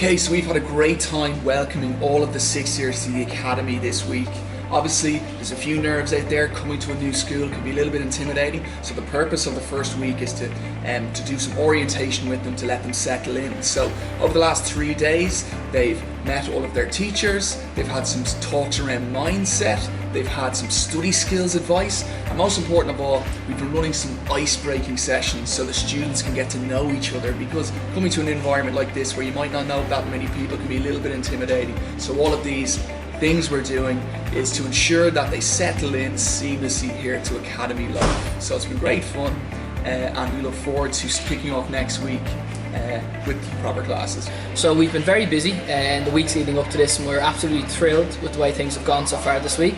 Okay, so we've had a great time welcoming all of the 6th years to the Academy this week. Obviously, there's a few nerves out there. Coming to a new school can be a little bit intimidating. So the purpose of the first week is to do some orientation with them, to let them settle in. So over the last 3 days, they've met all of their teachers, they've had some talks around mindset, they've had some study skills advice, and most important of all, we've been running some ice-breaking sessions so the students can get to know each other, because coming to an environment like this where you might not know that many people can be a little bit intimidating. So all of these things we're doing is to ensure that they settle in seamlessly here to Academy life. So it's been great fun, and we look forward to kicking off next week with proper classes. So we've been very busy in the weeks leading up to this, and we're absolutely thrilled with the way things have gone so far this week.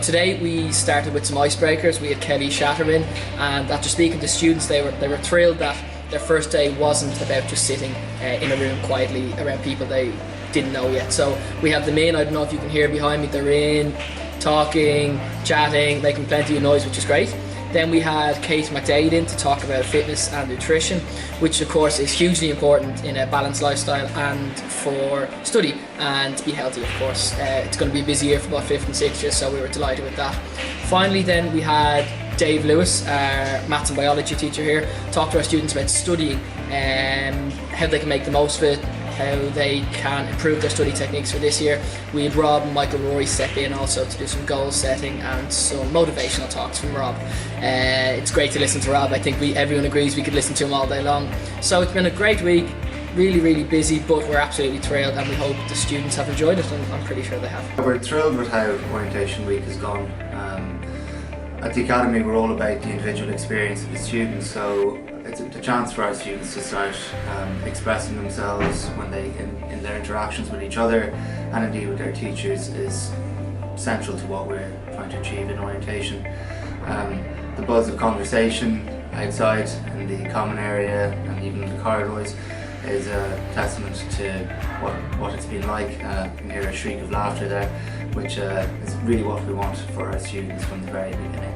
Today we started with some icebreakers. We had Kelly Shatterman, and after speaking to students, they were thrilled that their first day wasn't about just sitting in a room quietly around people they didn't know yet. So we have them in. I don't know if you can hear behind me. They're in, talking, chatting, making plenty of noise, which is great. Then we had Kate McDade in to talk about fitness and nutrition, which of course is hugely important in a balanced lifestyle and for study and to be healthy, of course. It's going to be a busy year for about 5th and 6th years, so we were delighted with that. Finally then we had Dave Lewis, our maths and biology teacher here, talk to our students about studying, how they can make the most of it, how they can improve their study techniques for this year. We had Rob and Michael Rory step in also to do some goal setting and some motivational talks from Rob. It's great to listen to Rob. I think everyone agrees we could listen to him all day long. So it's been a great week, really busy, but we're absolutely thrilled, and we hope the students have enjoyed it, and I'm pretty sure they have. We're thrilled with how orientation week has gone. At the Academy we're all about the individual experience of the students, so it's a chance for our students to start expressing themselves when they in their interactions with each other and indeed with their teachers is central to what we're trying to achieve in orientation. The buzz of conversation outside in the common area and even in the corridors is a testament to what it's been like. You can hear a shriek of laughter there, which is really what we want for our students from the very beginning.